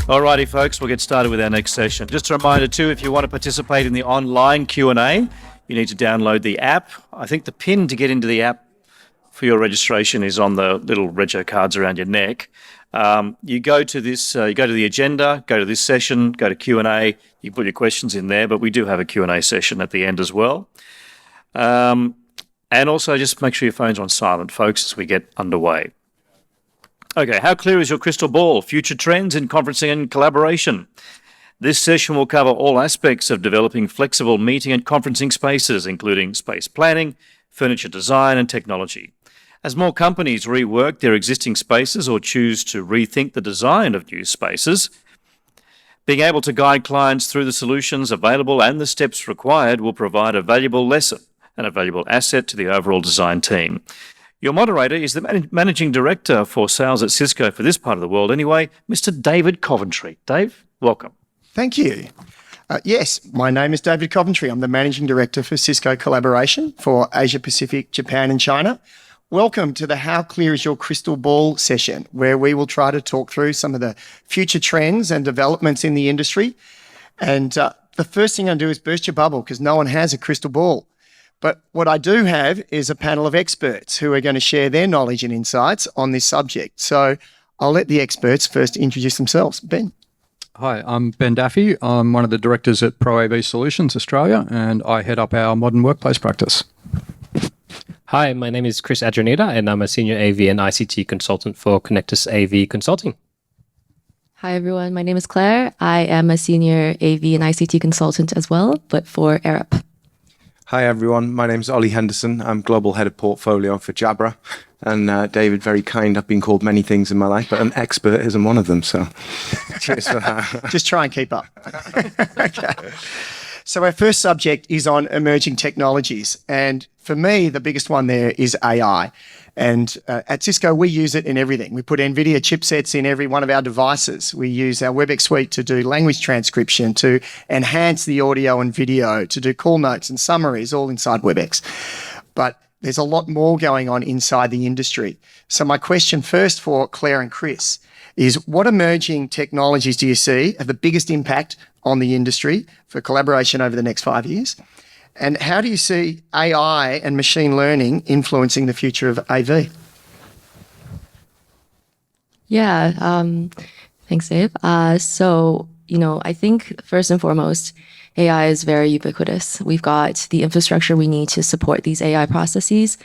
Alrighty, folks, we'll get started with our next session. Just a reminder too, if you want to participate in the online Q&A, you need to download the app. I think the pin to get into the app for your registration is on the little rego cards around your neck. You go to this, you go to the agenda, go to this session, go to Q&A. You put your questions in there, but we do have a Q&A session at the end as well. And also just make sure your phone's on silent, folks, as we get underway. Okay, how clear is your crystal ball? Future trends in conferencing and collaboration. This session will cover all aspects of developing flexible meeting and conferencing spaces, including space planning, furniture design, and technology. As more companies rework their existing spaces or choose to rethink the design of new spaces, being able to guide clients through the solutions available and the steps required will provide a valuable lesson and a valuable asset to the overall design team. Your moderator is the Managing Director for Sales at Cisco for this part of the world anyway, Mr. David Coventry. Dave, welcome. Thank you. Yes, my name is David Coventry. I'm the Managing Director for Cisco Collaboration for Asia Pacific, Japan and China. Welcome to the How Clear is Your Crystal Ball session, where we will try to talk through some of the future trends and developments in the industry. And the first thing I do is burst your bubble because no one has a crystal ball. But what I do have is a panel of experts who are going to share their knowledge and insights on this subject. So I'll let the experts first introduce themselves. Ben. Hi, I'm Ben Daffy. I'm one of the directors at ProAV Solutions Australia, and I head up our modern workplace practice. Hi, my name is Chris Adranita, and I'm a senior AV and ICT consultant for Connectus AV Consulting. Hi, everyone. My name is Claire. I am a senior AV and ICT consultant as well, but for Arup. Hi everyone, my name's Ollie Henderson. I'm Global Head of Portfolio for Jabra. And David, very kind. I've been called many things in my life, but an expert isn't one of them, so cheers for that. Just try and keep up. Okay. So our first subject is on emerging technologies. And for me, the biggest one there is AI. And at Cisco, we use it in everything. We put NVIDIA chipsets in every one of our devices. We use our WebEx suite to do language transcription, to enhance the audio and video, to do call notes and summaries, all inside WebEx. But there's a lot more going on inside the industry. So my question first for Claire and Chris is, what emerging technologies do you see have the biggest impact on the industry for collaboration over the next 5 years? And how do you see AI and machine learning influencing the future of AV? Yeah, thanks, Dave. So, I think first and foremost, AI is very ubiquitous. We've got the infrastructure we need to support these AI processes.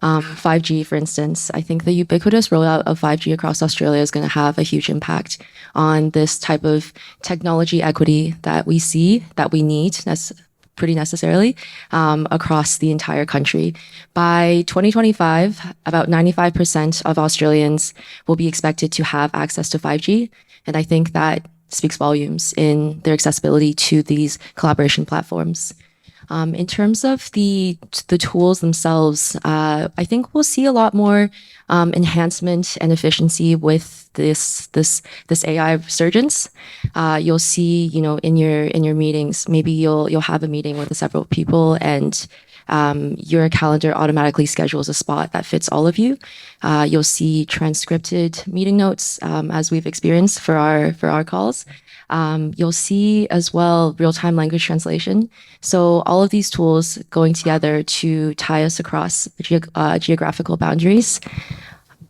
5G, for instance, I think the ubiquitous rollout of 5G across Australia is going to have a huge impact on this type of technology equity that we see, that we need. That's pretty necessarily across the entire country. By 2025, about 95% of Australians will be expected to have access to 5G. And I think that speaks volumes in their accessibility to these collaboration platforms. In terms of the tools themselves, I think we'll see a lot more enhancement and efficiency with this AI resurgence. You'll see, in your meetings, maybe you'll have a meeting with several people, and your calendar automatically schedules a spot that fits all of you. You'll see transcripted meeting notes, as we've experienced for our calls. You'll see as well real-time language translation. So all of these tools going together to tie us across geographical boundaries.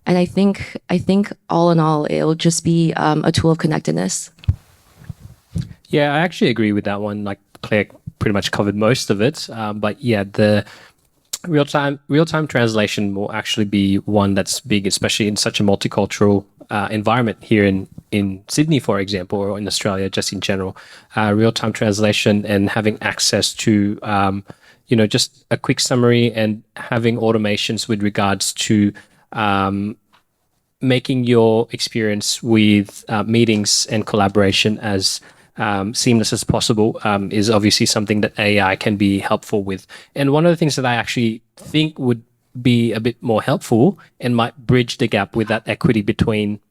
And I think all in all, it'll just be a tool of connectedness. Yeah, I actually agree with that one. Like Claire pretty much covered most of it. But yeah, the real-time translation will actually be one that's big, especially in such a multicultural environment here in Sydney, for example, or in Australia, just in general. Real-time translation and having access to, just a quick summary and having automations with regards to making your experience with meetings and collaboration as seamless as possible is obviously something that AI can be helpful with. And one of the things that I actually think would be a bit more helpful and might bridge the gap with that equity between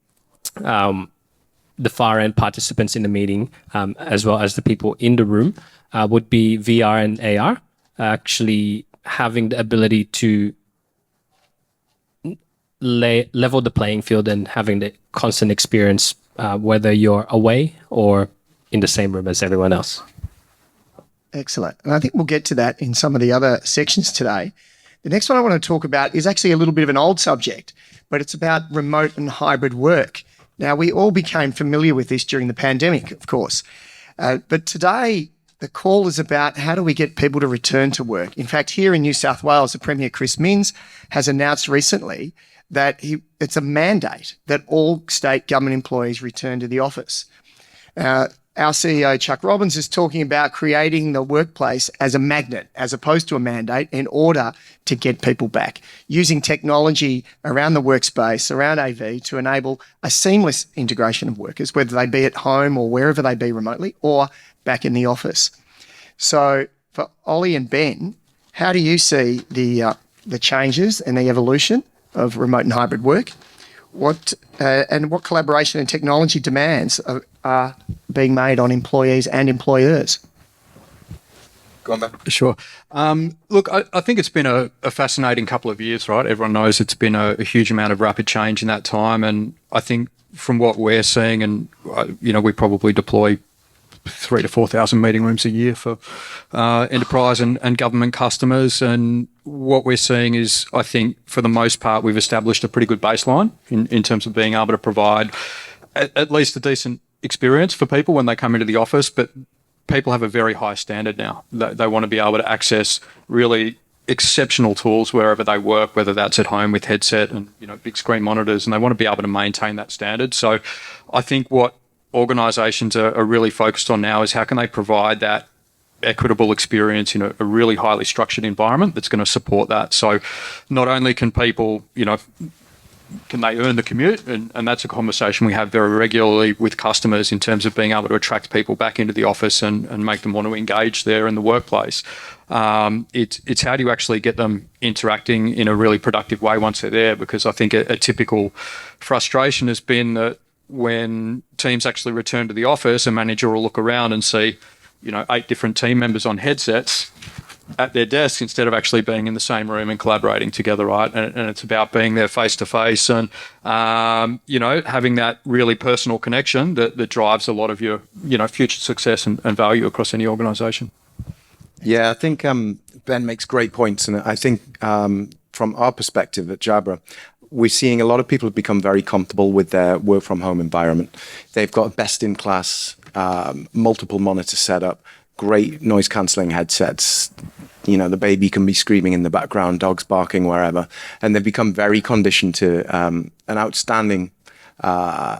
the far end participants in the meeting as well as the people in the room would be VR and AR, actually having the ability to level the playing field and having the constant experience whether you're away or in the same room as everyone else. Excellent. And I think we'll get to that in some of the other sections today. The next one I want to talk about is actually a little bit of an old subject, but it's about remote and hybrid work. Now, we all became familiar with this during the pandemic, of course. But today, the call is about how do we get people to return to work. In fact, here in New South Wales, the Premier Chris Minns has announced recently that it's a mandate that all state government employees return to the office. Our CEO, Chuck Robbins, is talking about creating the workplace as a magnet, as opposed to a mandate, in order to get people back, using technology around the workspace, around AV, to enable a seamless integration of workers, whether they be at home or wherever they be remotely, or back in the office. So for Ollie and Ben, how do you see the changes and the evolution of remote and hybrid work? What collaboration and technology demands are being made on employees and employers? Go on, Ben. Sure. Look, I think it's been a fascinating couple of years, right? Everyone knows it's been a huge amount of rapid change in that time. And I think from what we're seeing, and, we probably deploy 3,000 to 4,000 meeting rooms a year for enterprise and government customers. And what we're seeing is, I think, for the most part, we've established a pretty good baseline in terms of being able to provide at least a decent experience for people when they come into the office. But people have a very high standard now. They want to be able to access really exceptional tools wherever they work, whether that's at home with headset and big screen monitors, and they want to be able to maintain that standard. So I think what organisations are really focused on now is how can they provide that equitable experience in a really highly structured environment that's going to support that. So not only can people, can they earn the commute? And that's a conversation we have very regularly with customers in terms of being able to attract people back into the office and make them want to engage there in the workplace. It's how do you actually get them interacting in a really productive way once they're there? Because I think a typical frustration has been that when teams actually return to the office, a manager will look around and see, 8 different team members on headsets at their desk instead of actually being in the same room and collaborating together, right? And it's about being there face to face and, having that really personal connection that drives a lot of your, future success and value across any organisation. Yeah, I think Ben makes great points. And I think from our perspective at Jabra, we're seeing a lot of people have become very comfortable with their work from home environment. They've got best in class, multiple monitor setup, great noise cancelling headsets. The baby can be screaming in the background, dogs barking wherever. And they've become very conditioned to an outstanding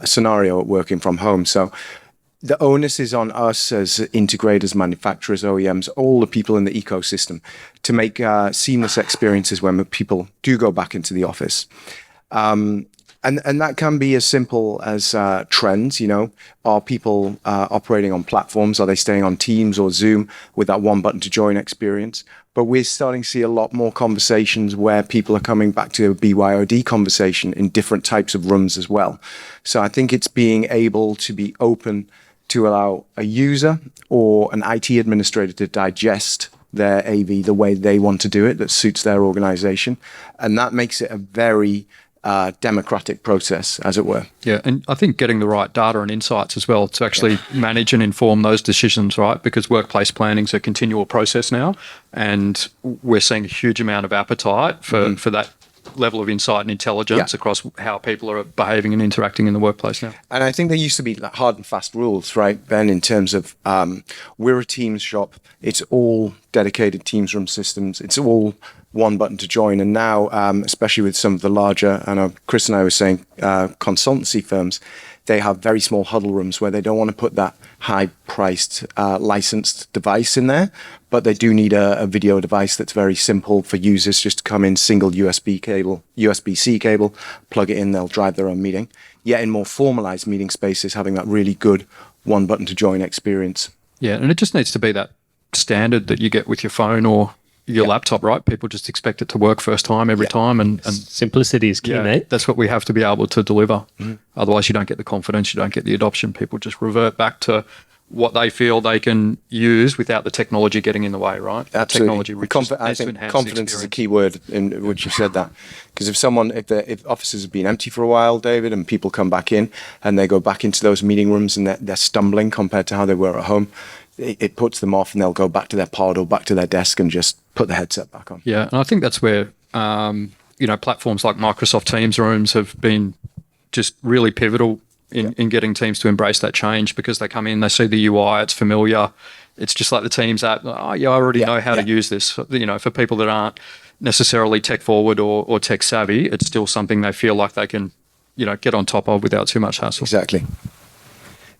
scenario at working from home. So the onus is on us as integrators, manufacturers, OEMs, all the people in the ecosystem to make seamless experiences when people do go back into the office. And that can be as simple as trends, Are people operating on platforms? Are they staying on Teams or Zoom with that one button to join experience? But we're starting to see a lot more conversations where people are coming back to a BYOD conversation in different types of rooms as well. So I think it's being able to be open to allow a user or an IT administrator to digest their AV the way they want to do it, that suits their organization. And that makes it a very democratic process, as it were. Yeah, and I think getting the right data and insights as well to actually manage and inform those decisions, right? Because workplace planning is a continual process now, and we're seeing a huge amount of appetite for that level of insight and intelligence across how people are behaving and interacting in the workplace now. And I think there used to be hard and fast rules, right, Ben, in terms of we're a Teams shop. It's all dedicated Teams room systems. It's all one button to join. And now, especially with some of the larger, Chris and I were saying, consultancy firms, they have very small huddle rooms where they don't want to put that high-priced licensed device in there, but they do need a video device that's very simple for users just to come in, single USB-C cable, plug it in, they'll drive their own meeting. Yet in more formalized meeting spaces, having that really good one button to join experience. Yeah, and it just needs to be that standard that you get with your phone or your laptop, right? People just expect it to work first time every time. And simplicity is key, mate. That's what we have to be able to deliver. Otherwise, you don't get the confidence, you don't get the adoption. People just revert back to what they feel they can use without the technology getting in the way, right? Absolutely. Technology I think confidence is a key word in which you said that. Because if offices have been empty for a while, David, and people come back in and they go back into those meeting rooms and they're stumbling compared to how they were at home, it puts them off and they'll go back to their pod or back to their desk and just put the headset back on. Yeah, and I think that's where, platforms like Microsoft Teams rooms have been just really pivotal in getting teams to embrace that change, because they come in, they see the UI, it's familiar. It's just like the Teams app. Oh, yeah, I already know how to use this. For people that aren't necessarily tech forward or tech savvy, it's still something they feel like they can, get on top of without too much hassle. Exactly.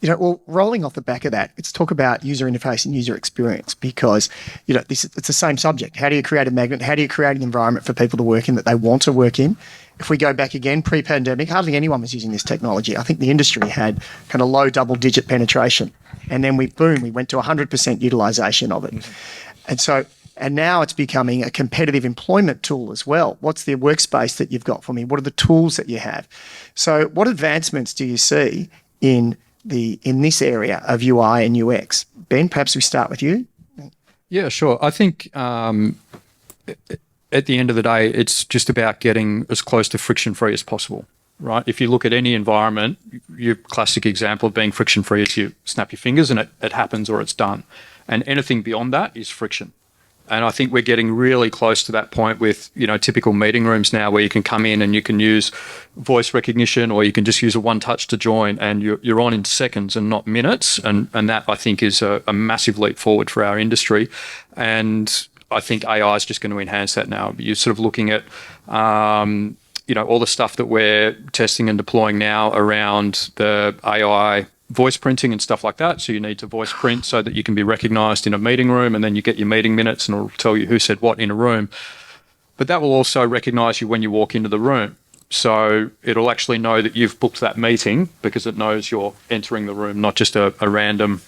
Well, rolling off the back of that, let's talk about user interface and user experience, because, it's the same subject. How do you create a magnet? How do you create an environment for people to work in that they want to work in? If we go back again, pre-pandemic, hardly anyone was using this technology. I think the industry had kind of low double-digit penetration. And then we went to 100% utilization of it. And now it's becoming a competitive employment tool as well. What's the workspace that you've got for me? What are the tools that you have? So what advancements do you see in this area of UI and UX? Ben, perhaps we start with you. Yeah, sure. I think at the end of the day, it's just about getting as close to friction-free as possible, right? If you look at any environment, your classic example of being friction-free is you snap your fingers and it happens or it's done. And anything beyond that is friction. And I think we're getting really close to that point with, typical meeting rooms now, where you can come in and you can use voice recognition, or you can just use a one touch to join, and you're on in seconds and not minutes. And that, I think, is a massive leap forward for our industry. And I think AI is just going to enhance that now. You're sort of looking at, all the stuff that we're testing and deploying now around the AI voice printing and stuff like that. So you need to voice print so that you can be recognized in a meeting room, and then you get your meeting minutes and it'll tell you who said what in a room. But that will also recognize you when you walk into the room. So it'll actually know that you've booked that meeting, because it knows you're entering the room, not just a random,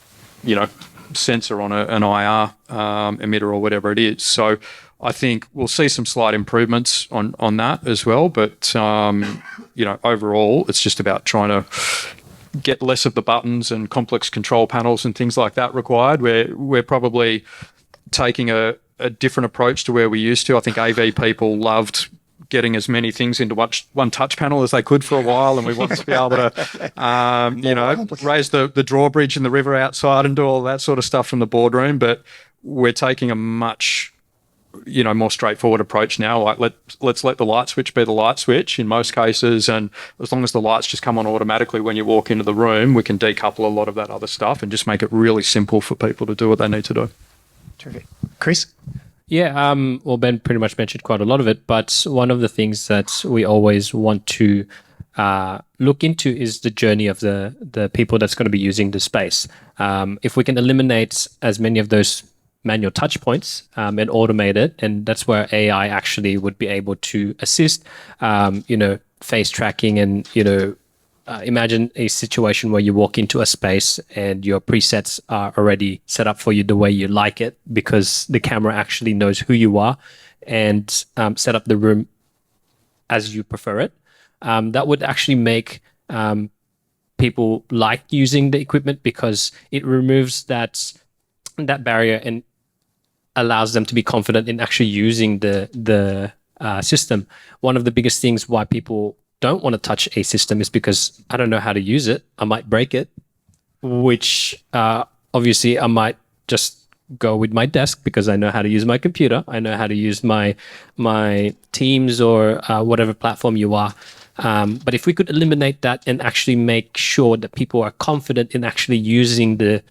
sensor on an IR emitter or whatever it is. So I think we'll see some slight improvements on that as well. But, overall, it's just about trying to get less of the buttons and complex control panels and things like that required. We're probably taking a different approach to where we used to. I think AV people loved getting as many things into one touch panel as they could for a while, and we wanted to be able to, raise the drawbridge in the river outside and do all that sort of stuff from the boardroom. But we're taking a much more straightforward approach now. Like let's let the light switch be the light switch in most cases, and as long as the lights just come on automatically when you walk into the room, we can decouple a lot of that other stuff and just make it really simple for people to do what they need to do. Terrific. Chris? Yeah, well, Ben pretty much mentioned quite a lot of it, but one of the things that we always want to look into is the journey of the people that's going to be using the space. If we can eliminate as many of those manual touch points and automate it, and that's where AI actually would be able to assist, face tracking, and imagine a situation where you walk into a space and your presets are already set up for you the way you like it, because the camera actually knows who you are and set up the room as you prefer it. That would actually make people like using the equipment, because it removes that barrier and allows them to be confident in actually using the system. One of the biggest things why people don't want to touch a system is because I don't know how to use it. I might break it, which obviously I might just go with my desk because I know how to use my computer. I know how to use my Teams or whatever platform you are. But if we could eliminate that and actually make sure that people are confident in actually using the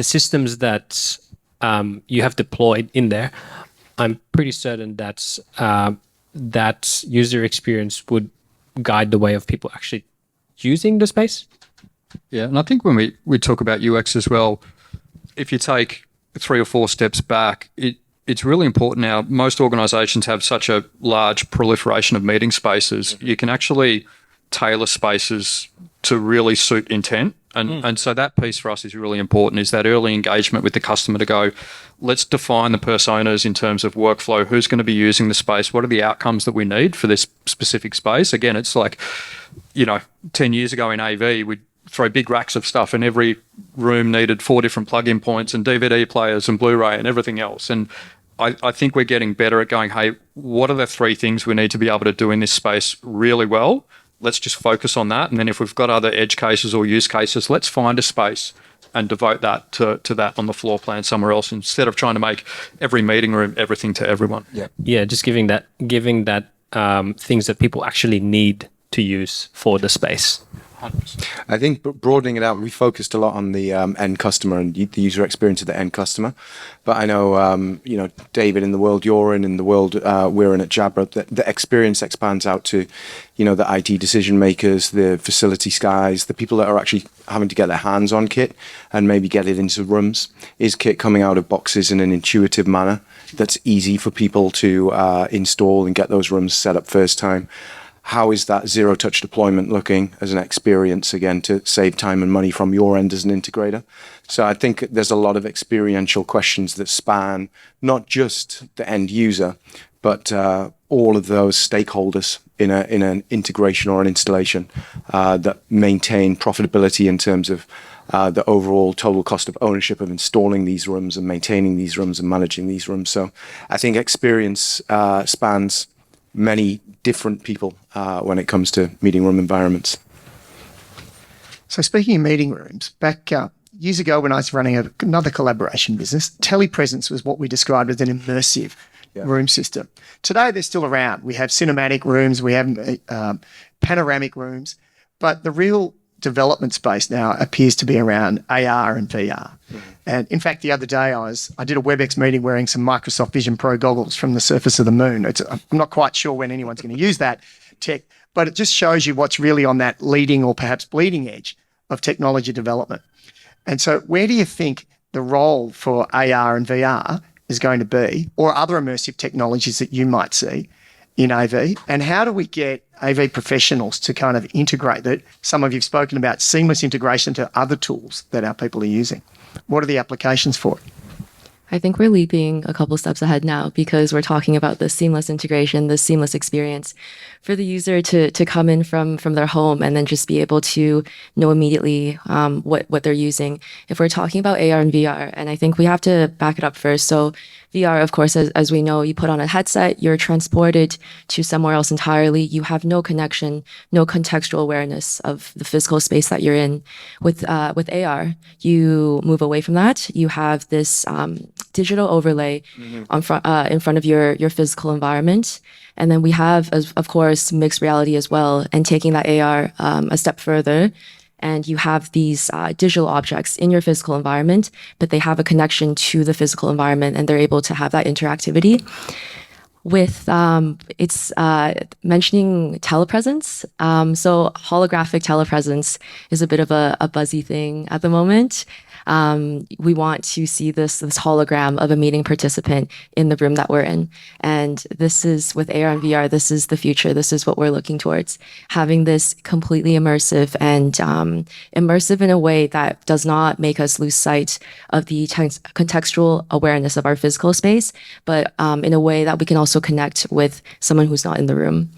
systems that you have deployed in there, I'm pretty certain that that user experience would guide the way of people actually using the space. Yeah, and I think when we talk about UX as well, if you take 3 or 4 steps back, it's really important now. Most organizations have such a large proliferation of meeting spaces. You can actually tailor spaces to really suit intent. And so that piece for us is really important, is that early engagement with the customer to go, let's define the personas in terms of workflow, who's going to be using the space, what are the outcomes that we need for this specific space. Again, it's like, 10 years ago in AV, we'd throw big racks of stuff, and every room needed 4 different plug-in points and DVD players and Blu-ray and everything else. And I think we're getting better at going, hey, what are the 3 things we need to be able to do in this space really well? Let's just focus on that. And then if we've got other edge cases or use cases, let's find a space and devote that to that on the floor plan somewhere else, instead of trying to make every meeting room everything to everyone. Yeah, just giving that things that people actually need to use for the space. 100%. I think broadening it out, we focused a lot on the end customer and the user experience of the end customer. But I know, David, in the world you're in the world we're in at Jabra, the experience expands out to, the IT decision makers, the facility guys, the people that are actually having to get their hands on kit and maybe get it into rooms. Is kit coming out of boxes in an intuitive manner that's easy for people to install and get those rooms set up first time? How is that zero-touch deployment looking as an experience, again, to save time and money from your end as an integrator? So I think there's a lot of experiential questions that span not just the end user, but all of those stakeholders in an integration or an installation that maintain profitability in terms of the overall total cost of ownership of installing these rooms and maintaining these rooms and managing these rooms. So I think experience spans many different people when it comes to meeting room environments. So speaking of meeting rooms, back years ago when I was running another collaboration business, telepresence was what we described as an immersive room system. Today they're still around. We have cinematic rooms, we have panoramic rooms, but the real development space now appears to be around AR and VR. And in fact, the other day I did a WebEx meeting wearing some Microsoft Vision Pro goggles from the surface of the moon. I'm not quite sure when anyone's going to use that tech, but it just shows you what's really on that leading or perhaps bleeding edge of technology development. And so where do you think the role for AR and VR is going to be, or other immersive technologies that you might see in AV? And how do we get AV professionals to kind of integrate that? Some of you've spoken about seamless integration to other tools that our people are using. What are the applications for it? I think we're leaping a couple steps ahead now because we're talking about the seamless integration, the seamless experience for the user to come in from their home and then just be able to know immediately what they're using. If we're talking about AR and VR, and I think we have to back it up first. So VR, of course, as we know, you put on a headset, you're transported to somewhere else entirely. You have no connection, no contextual awareness of the physical space that you're in. With AR, you move away from that. You have this digital overlay in front of your physical environment. And then we have, of course, mixed reality as well, and taking that AR a step further. And you have these digital objects in your physical environment, but they have a connection to the physical environment and they're able to have that interactivity. With it's mentioning telepresence. So holographic telepresence is a bit of a buzzy thing at the moment. We want to see this hologram of a meeting participant in the room that we're in. And this is with AR and VR, this is the future. This is what we're looking towards. Having this completely immersive and immersive in a way that does not make us lose sight of the contextual awareness of our physical space, but in a way that we can also connect with someone who's not in the room.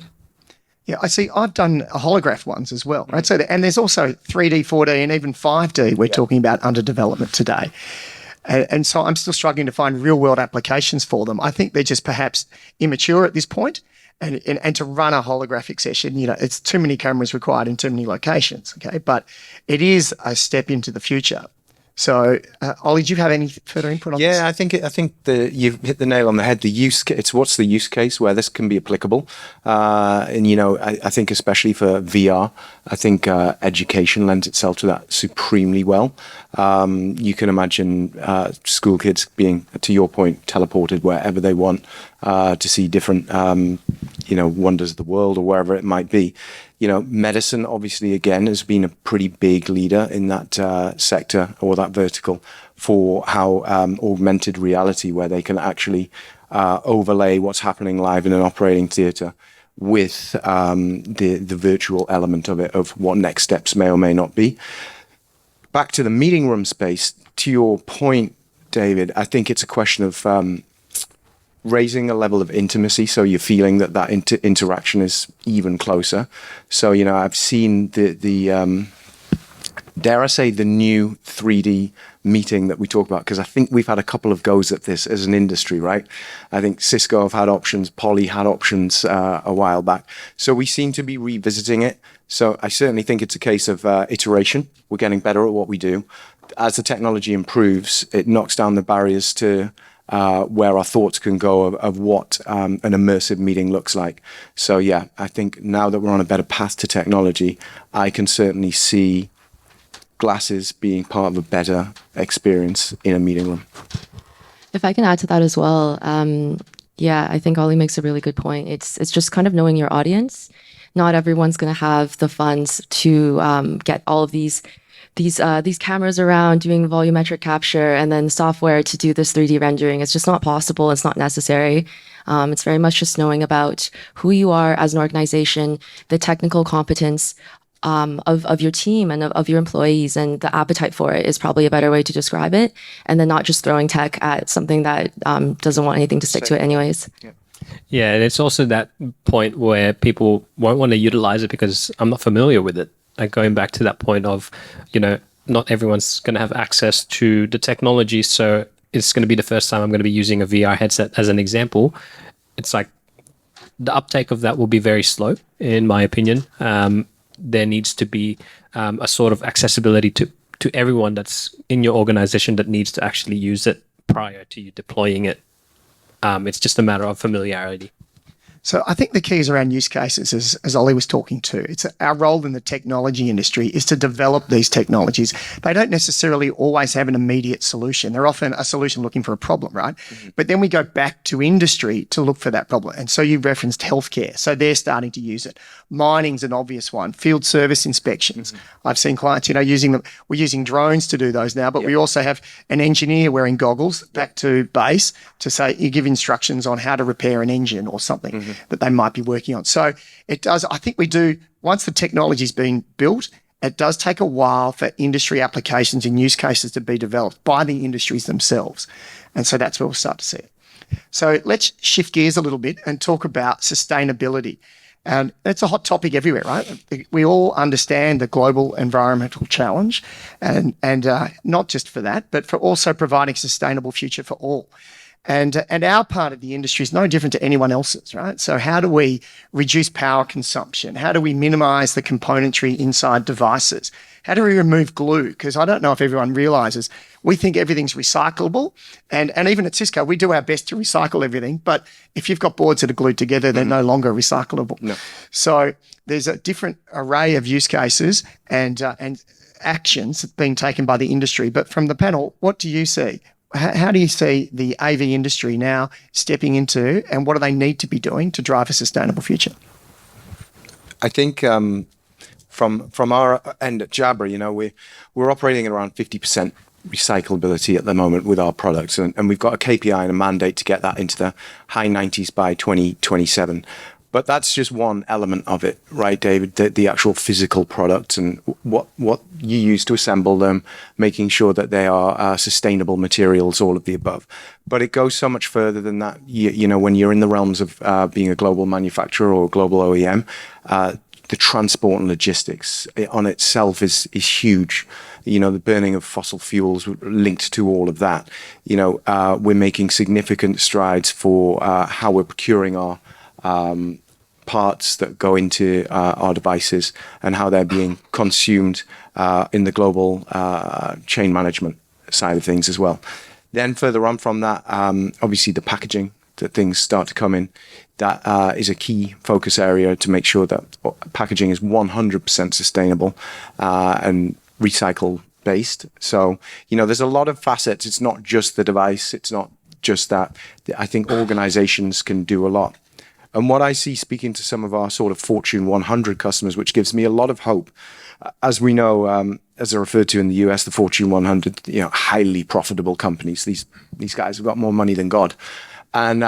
Yeah, I see. I've done holograph ones as well, right? So, and there's also 3D, 4D, and even 5D we're talking about under development today. And so I'm still struggling to find real world applications for them. I think they're just perhaps immature at this point. And to run a holographic session, it's too many cameras required in too many locations, okay? But it is a step into the future. So, Ollie, do you have any further input on this? Yeah, I think you've hit the nail on the head. It's what's the use case where this can be applicable, and I think especially for VR, I think education lends itself to that supremely well. You can imagine school kids being, to your point, teleported wherever they want to see different, wonders of the world or wherever it might be. Medicine, obviously, again, has been a pretty big leader in that sector or that vertical for how augmented reality, where they can actually overlay what's happening live in an operating theatre with the virtual element of it, of what next steps may or may not be. Back to the meeting room space, to your point, David, I think it's a question of raising a level of intimacy, so you're feeling that interaction is even closer. So I've seen the dare I say, the new 3D meeting that we talk about, because I think we've had a couple of goes at this as an industry, right? I think Cisco have had options, Poly had options a while back. So we seem to be revisiting it. So I certainly think it's a case of iteration. We're getting better at what we do. As the technology improves, it knocks down the barriers to where our thoughts can go of what an immersive meeting looks like. So yeah, I think now that we're on a better path to technology, I can certainly see glasses being part of a better experience in a meeting room. If I can add to that as well, yeah, I think Ollie makes a really good point. It's just kind of knowing your audience. Not everyone's going to have the funds to get all of these cameras around doing volumetric capture and then software to do this 3D rendering. It's just not possible. It's not necessary. It's very much just knowing about who you are as an organization, the technical competence of your team and of your employees, and the appetite for it is probably a better way to describe it. And then not just throwing tech at something that doesn't want anything to stick to it anyways. Yeah, and it's also that point where people won't want to utilize it because I'm not familiar with it. Like going back to that point of, not everyone's going to have access to the technology. So it's going to be the first time I'm going to be using a VR headset as an example. It's like the uptake of that will be very slow, in my opinion. There needs to be a sort of accessibility to everyone that's in your organization that needs to actually use it prior to you deploying it. It's just a matter of familiarity. So I think the key is around use cases, as Ollie was talking to. It's our role in the technology industry is to develop these technologies. They don't necessarily always have an immediate solution. They're often a solution looking for a problem, right? Mm-hmm. But then we go back to industry to look for that problem. And so you referenced healthcare. So they're starting to use it. Mining's an obvious one. Field service inspections. Mm-hmm. I've seen clients, using them. We're using drones to do those now, but we also have an engineer wearing goggles back to base to say, you give instructions on how to repair an engine or something. Mm-hmm. That they might be working on. So it does, I think we do, once the technology's been built, it does take a while for industry applications and use cases to be developed by the industries themselves. And so that's where we'll start to see it. So let's shift gears a little bit and talk about sustainability. And it's a hot topic everywhere, right? We all understand the global environmental challenge and not just for that, but for also providing a sustainable future for all. And our part of the industry is no different to anyone else's, right? So how do we reduce power consumption? How do we minimize the componentry inside devices? How do we remove glue? Because I don't know if everyone realizes we think everything's recyclable. And even at Cisco, we do our best to recycle everything. But if you've got boards that are glued together, they're no longer recyclable. No. So there's a different array of use cases and actions being taken by the industry. But from the panel, what do you see? How do you see the AV industry now stepping into, and what do they need to be doing to drive a sustainable future? I think from our end at Jabra, we're operating at around 50% recyclability at the moment with our products, and we've got a KPI and a mandate to get that into the high 90s by 2027. But that's just one element of it, right, David? The actual physical product and what you use to assemble them, making sure that they are sustainable materials, all of the above. But it goes so much further than that. When you're in the realms of being a global manufacturer or a global OEM, the transport and logistics on itself is huge. The burning of fossil fuels linked to all of that. We're making significant strides for how we're procuring our parts that go into our devices and how they're being consumed in the global chain management side of things as well. Then further on from that, obviously the packaging that things start to come in, that is a key focus area to make sure that packaging is 100% sustainable and recycle based. So, there's a lot of facets. It's not just the device. It's not just that. I think organizations can do a lot. And what I see speaking to some of our sort of Fortune 100 customers, which gives me a lot of hope, as we know, as I referred to in the US, the Fortune 100, highly profitable companies. These guys have got more money than God, and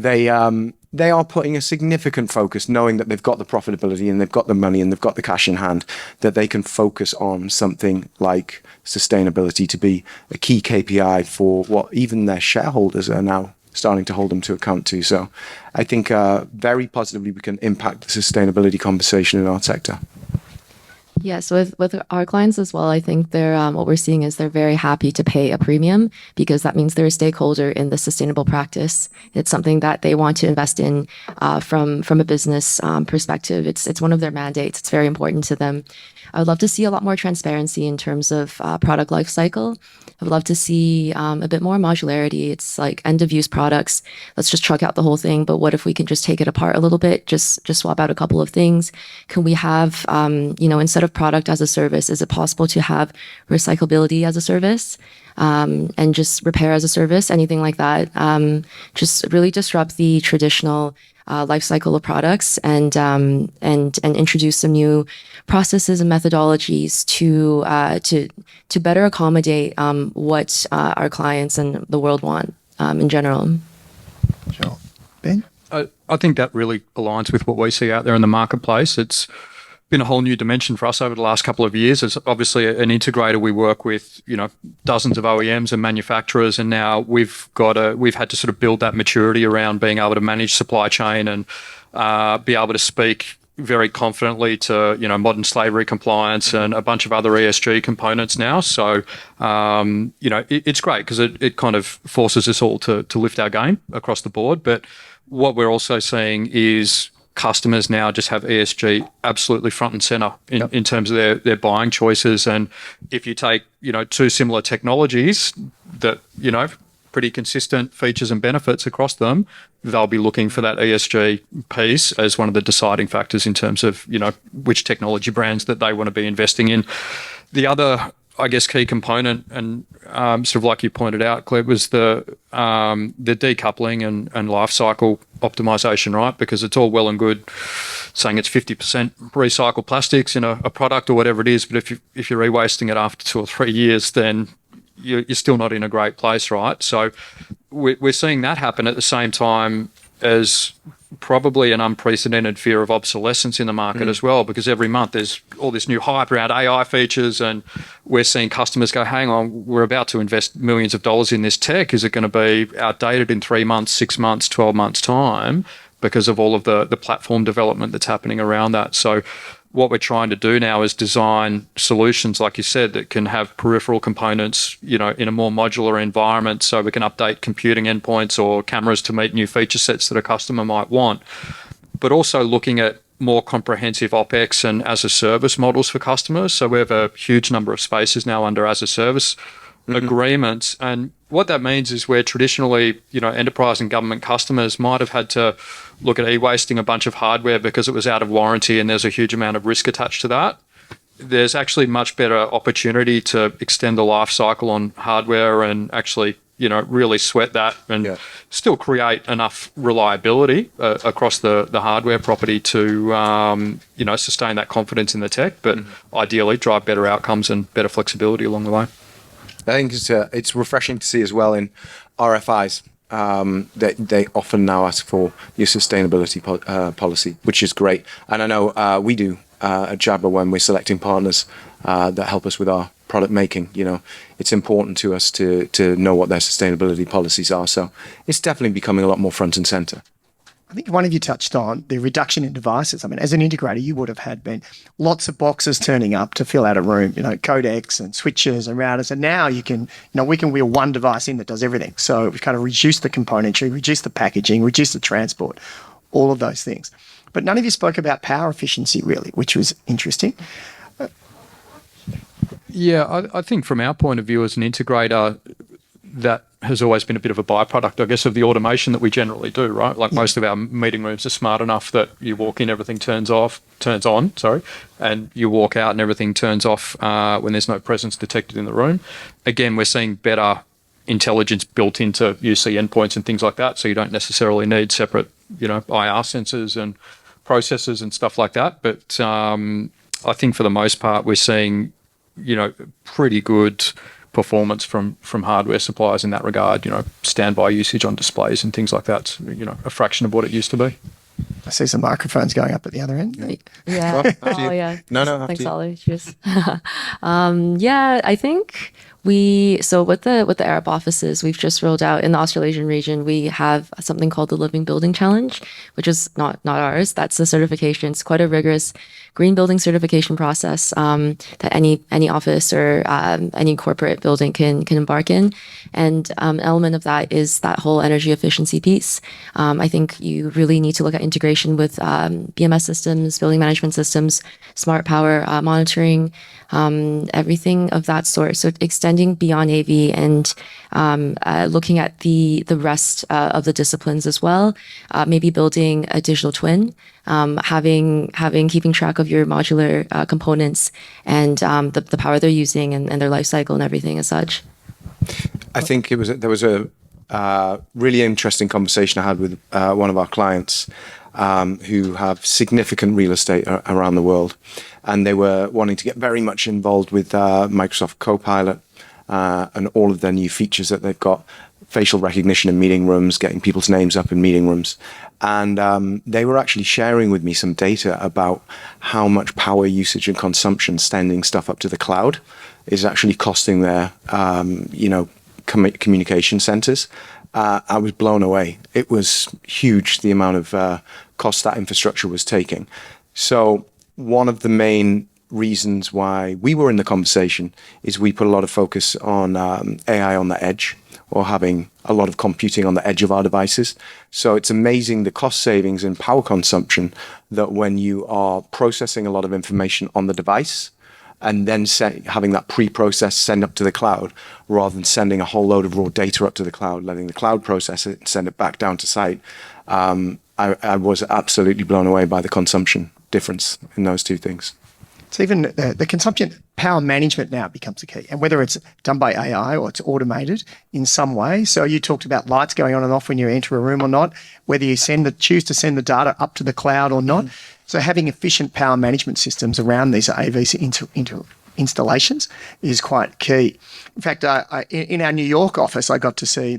they are putting a significant focus, knowing that they've got the profitability and they've got the money and they've got the cash in hand, that they can focus on something like sustainability to be a key KPI for what even their shareholders are now starting to hold them to account to. So I think very positively we can impact the sustainability conversation in our sector. Yes, with our clients as well, I think they're what we're seeing is they're very happy to pay a premium because that means they're a stakeholder in the sustainable practice. It's something that they want to invest in from a business perspective. It's one of their mandates. It's very important to them. I would love to see a lot more transparency in terms of product life cycle. I would love to see a bit more modularity. It's like end of use products. Let's just truck out the whole thing. But what if we can just take it apart a little bit? Just swap out a couple of things. Can we have instead of product as a service, is it possible to have recyclability as a service? And just repair as a service, anything like that. Just really disrupt the traditional life cycle of products and introduce some new processes and methodologies to better accommodate what our clients and the world want in general. Sure. Ben? I think that really aligns with what we see out there in the marketplace. It's been a whole new dimension for us over the last couple of years. As obviously an integrator, we work with dozens of OEMs and manufacturers, and now we've had to sort of build that maturity around being able to manage supply chain and be able to speak very confidently to modern slavery compliance and a bunch of other ESG components now. So it's great because it kind of forces us all to lift our game across the board. But what we're also seeing is customers now just have ESG absolutely front and center in terms of their buying choices. And if you take, two similar technologies that, pretty consistent features and benefits across them, they'll be looking for that ESG piece as one of the deciding factors in terms of, which technology brands that they want to be investing in. The other, I guess, key component, and sort of like you pointed out, Gleb, was the decoupling and life cycle optimization, right? Because it's all well and good saying it's 50% recycled plastics in a product or whatever it is, but if you're e-wasting it after 2 or 3 years, then you're still not in a great place, right? So we're seeing that happen at the same time as probably an unprecedented fear of obsolescence in the market as well, because every month there's all this new hype around AI features, and we're seeing customers go, hang on, we're about to invest millions of dollars in this tech. Is it going to be outdated in 3 months, 6 months, 12 months time because of all of the platform development that's happening around that? So what we're trying to do now is design solutions, like you said, that can have peripheral components, in a more modular environment, so we can update computing endpoints or cameras to meet new feature sets that a customer might want. But also looking at more comprehensive OpEx and as a service models for customers. So we have a huge number of spaces now under as a service agreements. And what that means is where traditionally, enterprise and government customers might have had to look at e-wasting a bunch of hardware because it was out of warranty and there's a huge amount of risk attached to that. There's actually much better opportunity to extend the life cycle on hardware and actually, really sweat that and still create enough reliability across the hardware property to, sustain that confidence in the tech, but ideally drive better outcomes and better flexibility along the way. I think it's refreshing to see as well in RFIs that they often now ask for your sustainability policy, which is great. And I know we do at Jabra when we're selecting partners that help us with our product making. It's important to us to know what their sustainability policies are. So it's definitely becoming a lot more front and center. I think one of you touched on the reduction in devices. I mean, as an integrator, you would have had been lots of boxes turning up to fill out a room, codecs and switches and routers. And now we can wheel one device in that does everything. So we've kind of reduced the componentry, reduced the packaging, reduced the transport, all of those things. But none of you spoke about power efficiency really, which was interesting. Yeah, I think from our point of view as an integrator, that has always been a bit of a byproduct, I guess, of the automation that we generally do, right? Like most of our meeting rooms are smart enough that you walk in, everything turns on, and you walk out and everything turns off when there's no presence detected in the room. Again, we're seeing better intelligence built into UC endpoints and things like that, so you don't necessarily need separate, IR sensors and processors and stuff like that. But I think for the most part, we're seeing, pretty good performance from hardware suppliers in that regard. Standby usage on displays and things like that. A fraction of what it used to be. I see some microphones going up at the other end. Yeah. Well, Oh, yeah. No, Thanks, after you. Ollie. Cheers. Yeah, I think So with the Arab offices, we've just rolled out in the Australasian region. We have something called the Living Building Challenge, which is not ours. That's the certification. It's quite a rigorous green building certification process that any office or any corporate building can embark in. And an element of that is that whole energy efficiency piece. I think you really need to look at integration with BMS systems, building management systems, smart power monitoring, everything of that sort. So extending beyond AV and looking at the rest of the disciplines as well. Maybe building a digital twin, keeping track of your modular components and the power they're using and their life cycle and everything as such. I think there was a really interesting conversation I had with one of our clients who have significant real estate around the world, and they were wanting to get very much involved with Microsoft Copilot and all of their new features that they've got, facial recognition in meeting rooms, getting people's names up in meeting rooms. And they were actually sharing with me some data about how much power usage and consumption sending stuff up to the cloud is actually costing their, communication centers. I was blown away. It was huge, the amount of cost that infrastructure was taking. So one of the main reasons why we were in the conversation is we put a lot of focus on AI on the edge, or having a lot of computing on the edge of our devices. So it's amazing the cost savings and power consumption that when you are processing a lot of information on the device and then having that pre-process send up to the cloud, rather than sending a whole load of raw data up to the cloud, letting the cloud process it and send it back down to site. I was absolutely blown away by the consumption difference in those two things. So even the consumption power management now becomes the key, and whether it's done by AI or it's automated in some way. So you talked about lights going on and off when you enter a room or not, whether you choose to send the data up to the cloud or not. So having efficient power management systems around these AV installations is quite key. In fact, in our New York office, I got to see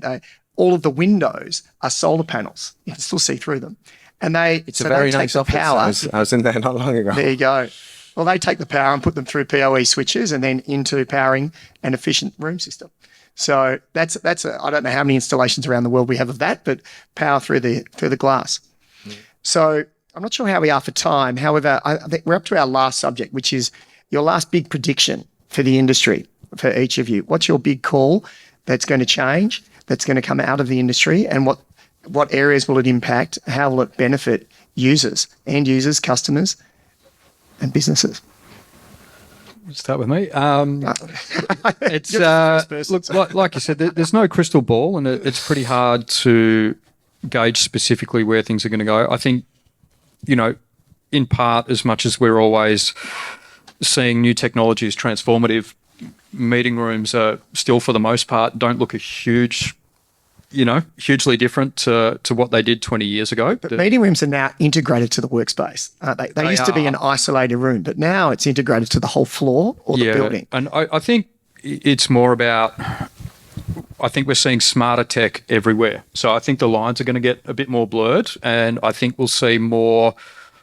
all of the windows are solar panels. You can still see through them, and it's a very nice office. I was in there not long ago. There you go. Well, they take the power and put them through PoE switches and then into powering an efficient room system. So that's I don't know how many installations around the world we have of that, but power through the glass. So I'm not sure how we are for time. However, I think we're up to our last subject, which is your last big prediction for the industry, for each of you. What's your big call that's going to change, that's going to come out of the industry, and what areas will it impact? How will it benefit users, end users, customers, and businesses? Start with me. It's look, like you said, there's no crystal ball, and it's pretty hard to gauge specifically where things are going to go. I think, in part, as much as we're always seeing new technology as transformative, meeting rooms are still, for the most part, don't look a hugely different to what they did 20 years ago. But meeting rooms are now integrated to the workspace, aren't they? They used to be an isolated room, but now it's integrated to the whole floor or the building. And I think it's more about, I think we're seeing smarter tech everywhere. So I think the lines are going to get a bit more blurred, and I think we'll see more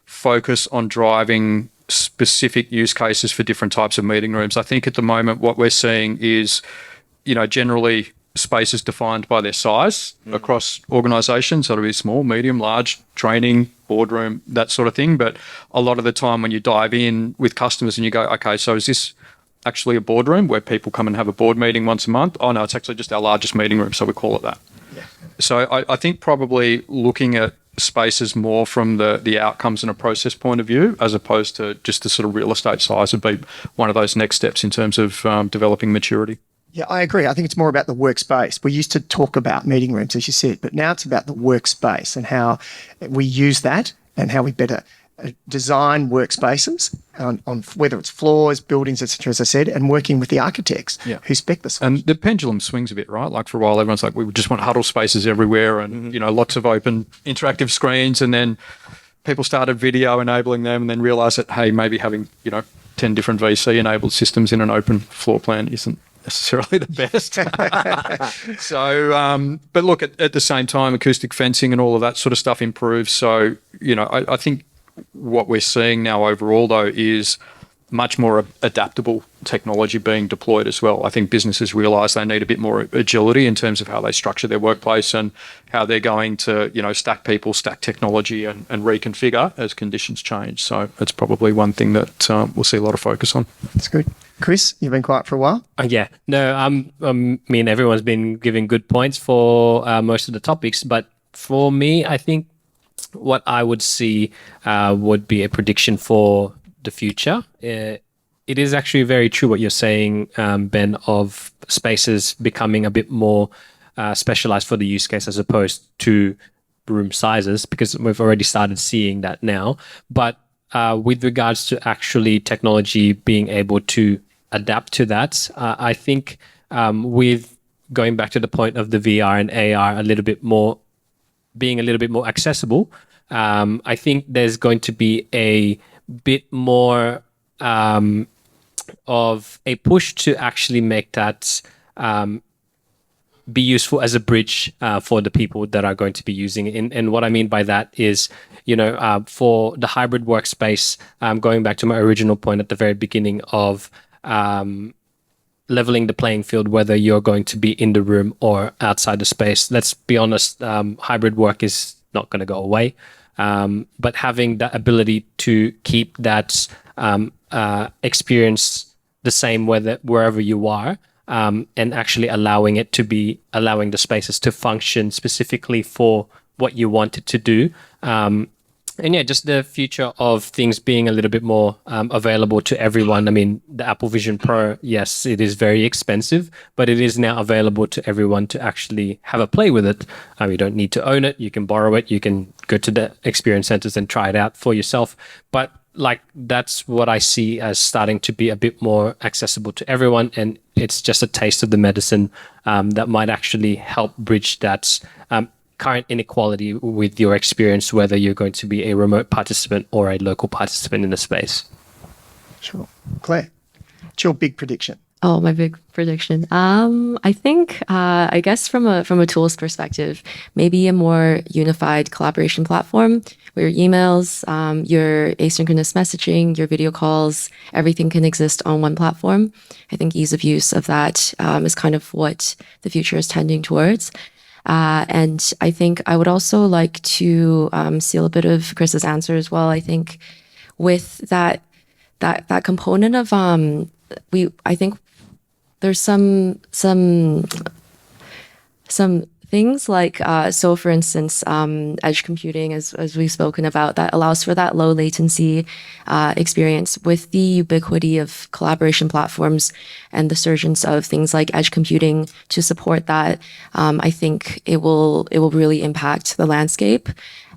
focus on driving specific use cases for different types of meeting rooms. I think at the moment what we're seeing is, generally spaces defined by their size across organizations. So it'll be small, medium, large, training, boardroom, that sort of thing. But a lot of the time when you dive in with customers and you go, okay, so is this actually a boardroom where people come and have a board meeting once a month? Oh no, it's actually just our largest meeting room, so we call it that. Yeah. So I think probably looking at spaces more from the outcomes and a process point of view, as opposed to just the sort of real estate size, would be one of those next steps in terms of developing maturity. Yeah, I agree. I think it's more about the workspace. We used to talk about meeting rooms, as you said, but now it's about the workspace and how we use that and how we better design workspaces on whether it's floors, buildings, etc., as I said, and working with the architects who spec the solution. And the pendulum swings a bit, right? Like for a while, everyone's like, we just want huddle spaces everywhere and, lots of open interactive screens. And then people started video enabling them and then realized that, hey, maybe having, 10 different VC enabled systems in an open floor plan isn't necessarily the best. So, but look, at the same time, acoustic fencing and all of that sort of stuff improves. So, I think what we're seeing now overall, though, is much more adaptable technology being deployed as well. I think businesses realize they need a bit more agility in terms of how they structure their workplace and how they're going to, stack people, stack technology and reconfigure as conditions change. So it's probably one thing that we'll see a lot of focus on. That's good. Chris, you've been quiet for a while. Yeah, no, I mean, everyone's been giving good points for most of the topics, but for me, I think what I would see would be a prediction for the future. It is actually very true what you're saying, Ben, of spaces becoming a bit more specialized for the use case as opposed to room sizes, because we've already started seeing that now. But with regards to actually technology being able to adapt to that, I think with going back to the point of the VR and AR being a little bit more accessible, I think there's going to be a bit more of a push to actually make that be useful as a bridge for the people that are going to be using it. And what I mean by that is, for the hybrid workspace, going back to my original point at the very beginning of leveling the playing field, whether you're going to be in the room or outside the space. Let's be honest, hybrid work is not going to go away. But having the ability to keep that experience the same wherever you are, and actually allowing the spaces to function specifically for what you want it to do. And yeah, just the future of things being a little bit more available to everyone. I mean, the Apple Vision Pro, yes, it is very expensive, but it is now available to everyone to actually have a play with it. You don't need to own it. You can borrow it. You can go to the experience centers and try it out for yourself. But that's what I see as starting to be a bit more accessible to everyone. And it's just a taste of the medicine that might actually help bridge that current inequality with your experience, whether you're going to be a remote participant or a local participant in the space. Sure. Claire, what's your big prediction? Oh, my big prediction. I think, I guess from a tools perspective, maybe a more unified collaboration platform where your emails, your asynchronous messaging, your video calls, everything can exist on one platform. I think ease of use of that is kind of what the future is tending towards. And I think I would also like to steal a bit of Chris's answer as well. I think with that component of I think there's some things like so for instance edge computing as we've spoken about, that allows for that low latency experience. With the ubiquity of collaboration platforms and the surgence of things like edge computing to support that, I think it will really impact the landscape.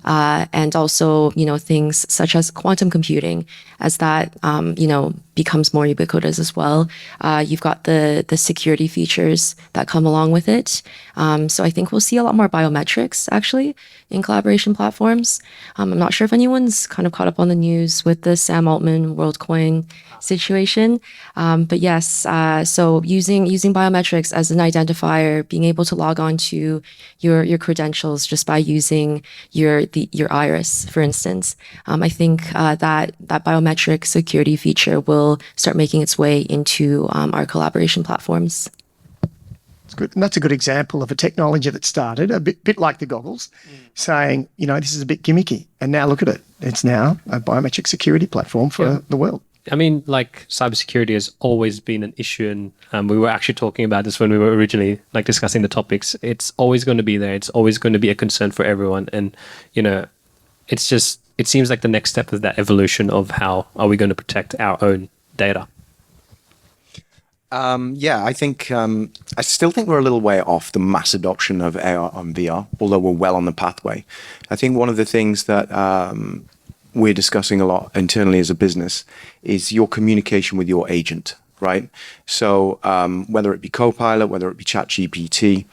And also, things such as quantum computing, as that, becomes more ubiquitous as well. You've got the security features that come along with it. So I think we'll see a lot more biometrics actually in collaboration platforms. I'm not sure if anyone's kind of caught up on the news with the Sam Altman WorldCoin situation. But yes, so using biometrics as an identifier, being able to log on to your credentials just by using your iris, for instance. I think that biometric security feature will start making its way into our collaboration platforms. It's good. And that's a good example of a technology that started a bit like the goggles, saying, this is a bit gimmicky. And now look at it. It's now a biometric security platform for the world. I mean, cybersecurity has always been an issue, and we were actually talking about this when we were originally discussing the topics. It's always going to be there. It's always going to be a concern for everyone, and it seems like the next step of that evolution of how are we going to protect our own data. I think I still think we're a little way off the mass adoption of AR and VR, although we're well on the pathway. I think one of the things that we're discussing a lot internally as a business is your communication with your agent, right? So whether it be Copilot, whether it be ChatGPT,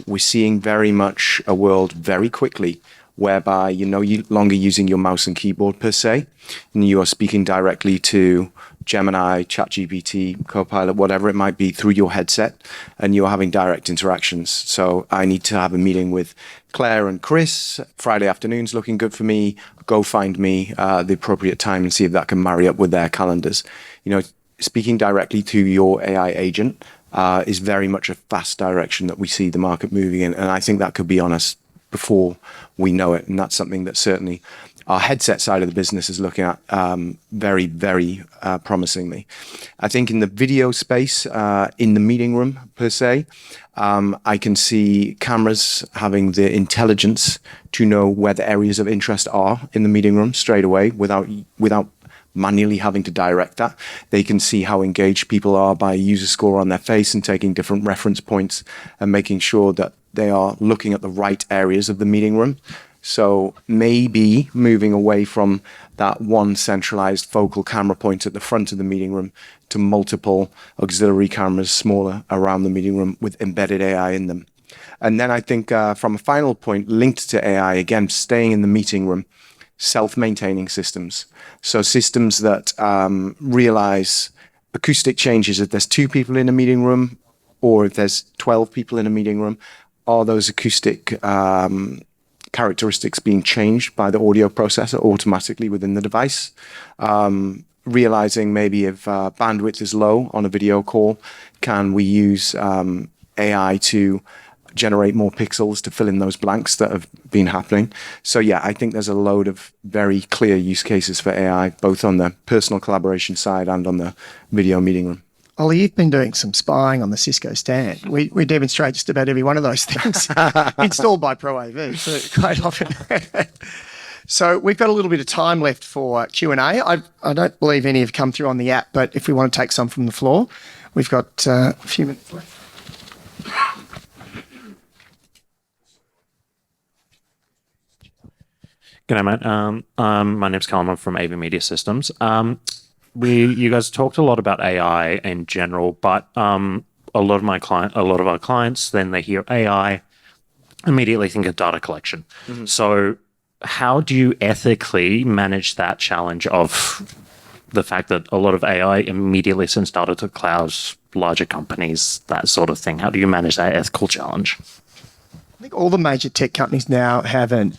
we're seeing very much a world very quickly whereby you're no longer using your mouse and keyboard per se, and you are speaking directly to Gemini, ChatGPT, Copilot, whatever it might be, through your headset, and you're having direct interactions. So I need to have a meeting with Claire and Chris. Friday afternoon's looking good for me. Go find me the appropriate time and see if that can marry up with their calendars. Speaking directly to your AI agent is very much a fast direction that we see the market moving in. And I think that could be on us before we know it. And that's something that certainly our headset side of the business is looking at very, very promisingly. I think in the video space, in the meeting room per se, I can see cameras having the intelligence to know where the areas of interest are in the meeting room straight away without manually having to direct that. They can see how engaged people are by a user score on their face and taking different reference points and making sure that they are looking at the right areas of the meeting room. So maybe moving away from that one centralized focal camera point at the front of the meeting room to multiple auxiliary cameras smaller around the meeting room with embedded AI in them. And then I think from a final point linked to AI, again, staying in the meeting room, self-maintaining systems. So systems that realize acoustic changes. If there's 2 people in a meeting room or if there's 12 people in a meeting room, are those acoustic characteristics being changed by the audio processor automatically within the device? Realizing maybe if bandwidth is low on a video call, can we use AI to generate more pixels to fill in those blanks that have been happening? So yeah, I think there's a load of very clear use cases for AI, both on the personal collaboration side and on the video meeting room. Ollie, you've been doing some spying on the Cisco stand. We demonstrate just about every one of those things installed by Pro AV. So quite often. So we've got a little bit of time left for Q&A. I don't believe any have come through on the app, but if we want to take some from the floor, we've got a few minutes left. G'day, mate. My name's Callum. I'm from AV Media Systems. You guys talked a lot about AI in general, but a lot of our clients, then they hear AI, immediately think of data collection. Mm-hmm. So, how do you ethically manage that challenge of the fact that a lot of AI immediately sends data to clouds, larger companies, that sort of thing? How do you manage that ethical challenge? I think all the major tech companies now have an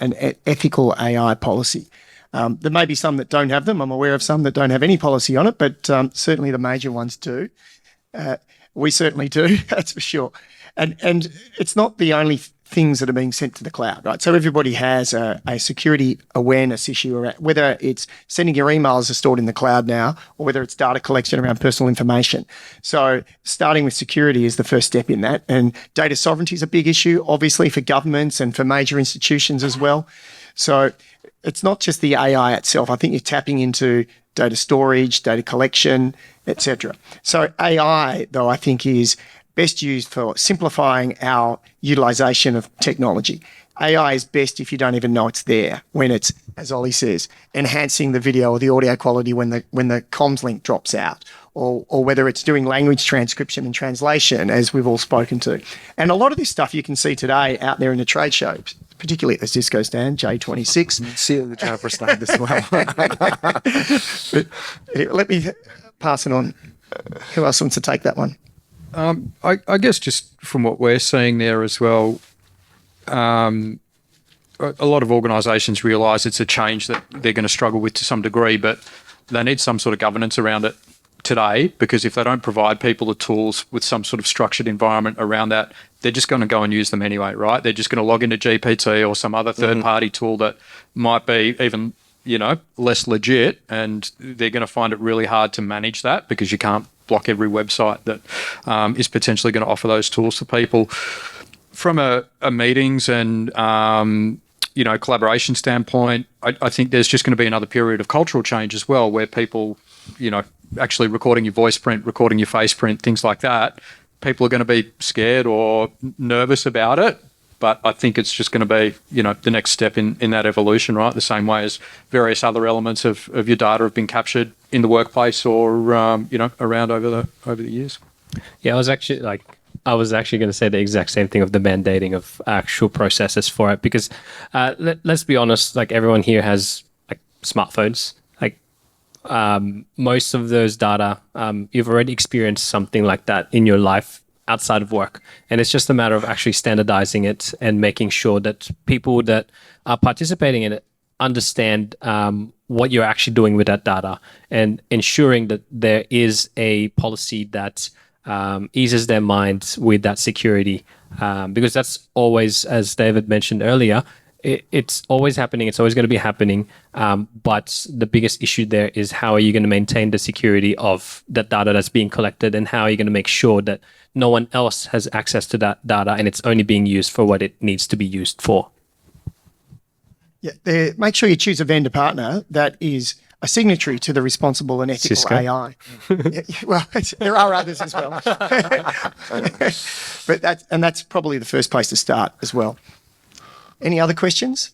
ethical AI policy. There may be some that don't have them. I'm aware of some that don't have any policy on it, but certainly the major ones do. We certainly do, that's for sure. And it's not the only things that are being sent to the cloud, right? So everybody has a security awareness issue around whether it's sending your emails are stored in the cloud now or whether it's data collection around personal information. So starting with security is the first step in that. And data sovereignty is a big issue, obviously, for governments and for major institutions as well. So it's not just the AI itself. I think you're tapping into data storage, data collection, etc. So AI, though, I think is best used for simplifying our utilization of technology. AI is best if you don't even know it's there, when it's, as Ollie says, enhancing the video or the audio quality when the comms link drops out, or whether it's doing language transcription and translation, as we've all spoken to. And a lot of this stuff you can see today out there in the trade shows, particularly at the Cisco stand, J26. See it at the Jabra stand as well. But let me pass it on. Who else wants to take that one? I guess just from what we're seeing there as well, a lot of organisations realise it's a change that they're going to struggle with to some degree, but they need some sort of governance around it today, because if they don't provide people the tools with some sort of structured environment around that, they're just going to go and use them anyway, right? They're just going to log into GPT or some other third-party tool that might be even, less legit, and they're going to find it really hard to manage that because you can't block every website that is potentially going to offer those tools to people. From a meetings and collaboration standpoint, I think there's just going to be another period of cultural change as well, where people, actually recording your voice print, recording your face print, things like that, people are going to be scared or nervous about it. But I think it's just going to be, the next step in that evolution, right? The same way as various other elements of your data have been captured in the workplace or, around over the years. Yeah, I was actually going to say the exact same thing of the mandating of actual processes for it, because let's be honest, like everyone here has like smartphones. Like most of those data, you've already experienced something like that in your life outside of work. And it's just a matter of actually standardizing it and making sure that people that are participating in it understand what you're actually doing with that data, and ensuring that there is a policy that eases their minds with that security. Because that's always, as David mentioned earlier, it's always happening. It's always going to be happening. But the biggest issue there is, how are you going to maintain the security of that data that's being collected, and how are you going to make sure that no one else has access to that data and it's only being used for what it needs to be used for? Yeah, make sure you choose a vendor partner that is a signatory to the responsible and ethical Cisco. AI. Yeah, well, there are others as well. But that's probably the first place to start as well. Any other questions?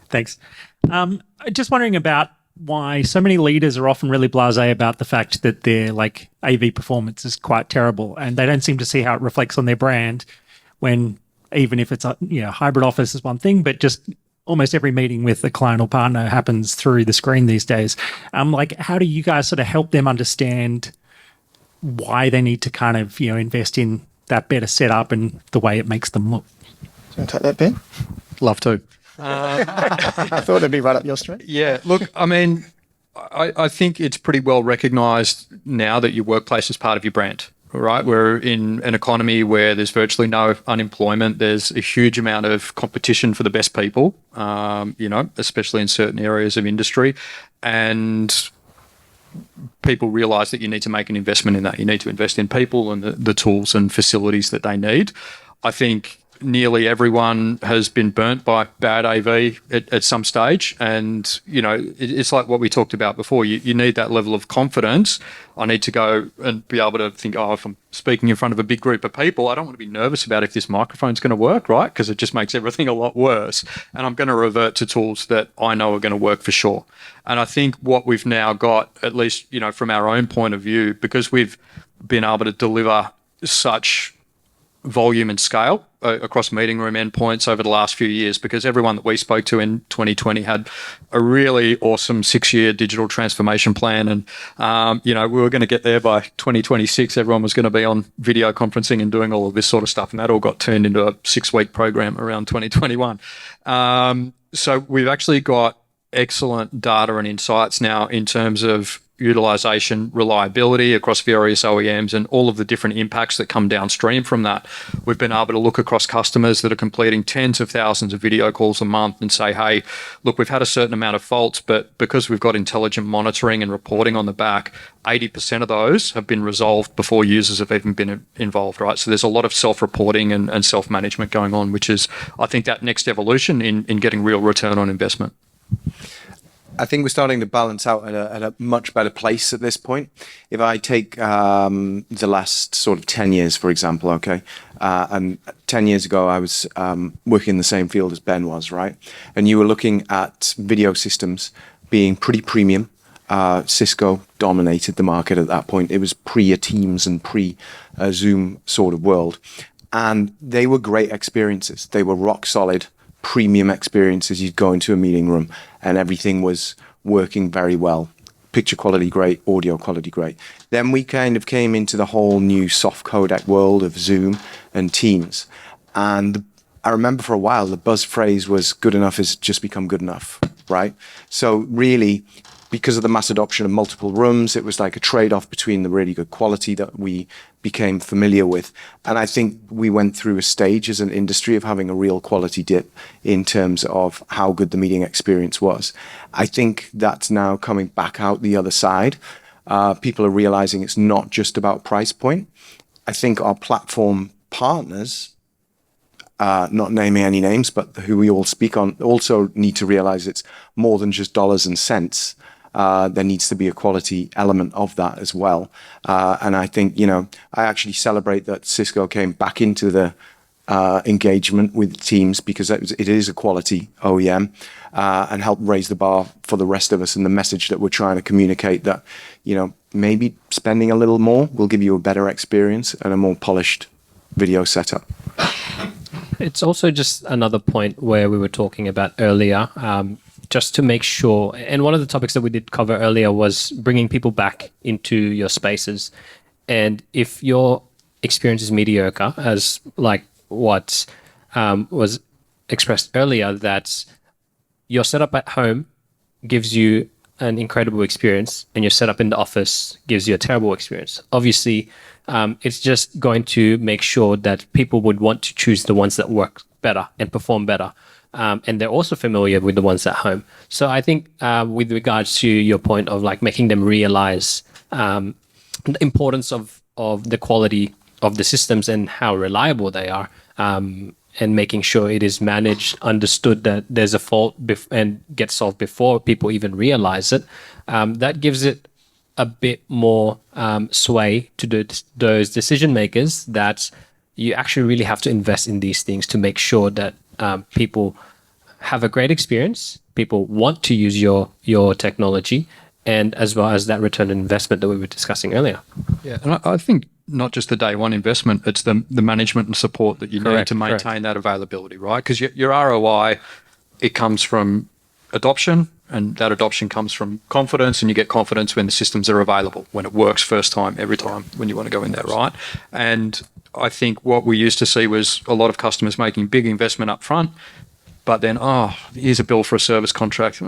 Thanks. Just wondering about why so many leaders are often really blasé about the fact that their AV performance is quite terrible, and they don't seem to see how it reflects on their brand. When even if it's a hybrid office is one thing, but just almost every meeting with a client or partner happens through the screen these days. How do you guys sort of help them understand why they need to kind of invest in that better setup and the way it makes them look? Do you want to take that, Ben? Love to. I thought it'd be right up your street. Yeah, look, I mean, I think it's pretty well recognised now that your workplace is part of your brand, right? We're in an economy where there's virtually no unemployment. There's a huge amount of competition for the best people, especially in certain areas of industry. And people realise that you need to make an investment in that. You need to invest in people and the tools and facilities that they need. I think nearly everyone has been burnt by bad AV at some stage. And, it's like what we talked about before. You need that level of confidence. I need to go and be able to think, if I'm speaking in front of a big group of people, I don't want to be nervous about if this microphone's going to work, right? Because it just makes everything a lot worse. And I'm going to revert to tools that I know are going to work for sure. And I think what we've now got, at least, from our own point of view, because we've been able to deliver such volume and scale across meeting room endpoints over the last few years, because everyone that we spoke to in 2020 had a really awesome 6-year digital transformation plan. And, we were going to get there by 2026. Everyone was going to be on video conferencing and doing all of this sort of stuff. And that all got turned into a 6-week program around 2021. So we've actually got excellent data and insights now in terms of utilization, reliability across various OEMs, and all of the different impacts that come downstream from that. We've been able to look across customers that are completing tens of thousands of video calls a month and say, hey, look, we've had a certain amount of faults, but because we've got intelligent monitoring and reporting on the back, 80% of those have been resolved before users have even been involved, right? So there's a lot of self-reporting and self-management going on, which is, I think, that next evolution in getting real return on investment. I think we're starting to balance out at a much better place at this point. If I take the last sort of 10 years, for example, okay, and 10 years ago I was working in the same field as Ben was, right? And you were looking at video systems being pretty premium. Cisco dominated the market at that point. It was pre-Teams and pre-Zoom sort of world. And they were great experiences. They were rock solid, premium experiences. You'd go into a meeting room and everything was working very well. Picture quality great, audio quality great. Then we kind of came into the whole new soft codec world of Zoom and Teams. And I remember for a while the buzz phrase was good enough has just become good enough, right? So really, because of the mass adoption of multiple rooms, it was like a trade-off between the really good quality that we became familiar with. And I think we went through a stage as an industry of having a real quality dip in terms of how good the meeting experience was. I think that's now coming back out the other side. People are realizing it's not just about price point. I think our platform partners, not naming any names, but who we all speak on, also need to realize it's more than just dollars and cents. There needs to be a quality element of that as well. And I think, I actually celebrate that Cisco came back into the engagement with Teams, because it is a quality OEM, and helped raise the bar for the rest of us, and the message that we're trying to communicate that, maybe spending a little more will give you a better experience and a more polished video setup. It's also just another point where we were talking about earlier, just to make sure. And one of the topics that we did cover earlier was bringing people back into your spaces. And if your experience is mediocre, as like what was expressed earlier, that your setup at home gives you an incredible experience and your setup in the office gives you a terrible experience. Obviously, it's just going to make sure that people would want to choose the ones that work better and perform better. And they're also familiar with the ones at home. So I think with regards to your point of like making them realize the importance of the quality of the systems and how reliable they are, and making sure it is managed, understood that there's a fault and gets solved before people even realize it, that gives it a bit more sway to those decision makers, that you actually really have to invest in these things to make sure that people have a great experience, people want to use your technology, and as well as that return on investment that we were discussing earlier. Yeah, and I think not just the day one investment, it's the management and support that you need to maintain that availability, right? Because your ROI, it comes from adoption, and that adoption comes from confidence, and you get confidence when the systems are available, when it works first time, every time, when you want to go in there, right? And I think what we used to see was a lot of customers making big investment up front, but then, here's a bill for a service contract.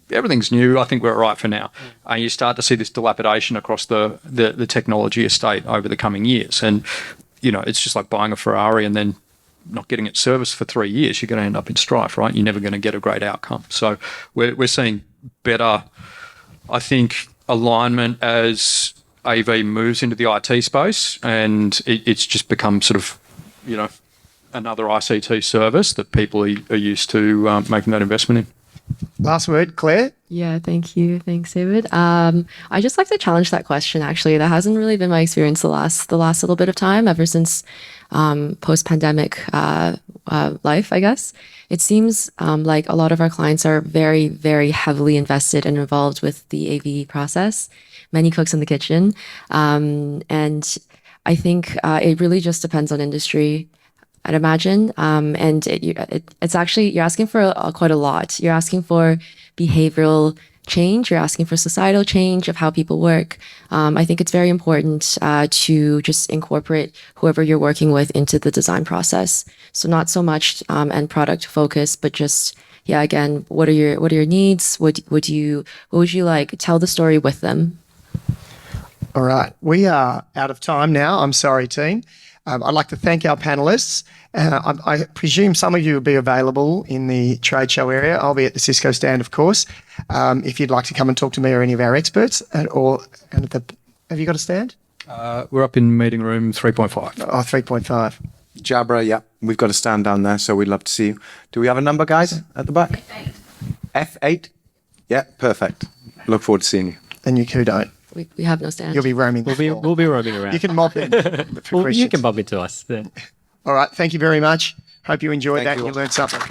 Everything's new. I think we're all right for now. And you start to see this dilapidation across the technology estate over the coming years. And, it's just like buying a Ferrari and then not getting it serviced for 3 years. You're going to end up in strife, right? You're never going to get a great outcome. So we're seeing better, I think, alignment as AV moves into the IT space, and it's just become sort of, another ICT service that people are used to making that investment in. Last word, Claire? Yeah, thank you. Thanks, David. I just like to challenge that question, actually. That hasn't really been my experience the last little bit of time, ever since post-pandemic life, I guess. It seems like a lot of our clients are very, very heavily invested and involved with the AV process, many cooks in the kitchen. And I think it really just depends on industry, I'd imagine. And it's actually, you're asking for quite a lot. You're asking for behavioral change. You're asking for societal change of how people work. I think it's very important to just incorporate whoever you're working with into the design process. So not so much end product focus, but just, yeah, again, what are your needs? What would you like? Tell the story with them. All right. We are out of time now. I'm sorry, team. I'd like to thank our panelists. I presume some of you will be available in the trade show area. I'll be at the Cisco stand, of course. If you'd like to come and talk to me or any of our experts, have you got a stand? We're up in meeting room 3.5. Oh, 3.5. Jabra, yeah, we've got a stand down there, so we'd love to see you. Do we have a number, guys, at the back? F8. F8? Yeah, perfect. Look forward to seeing you. And you two don't. We have no stand. You'll be roaming. We'll be roaming around. You can mob in. You can bump into us. All right. Thank you very much. Hope you enjoyed Thank that you. and you learned something.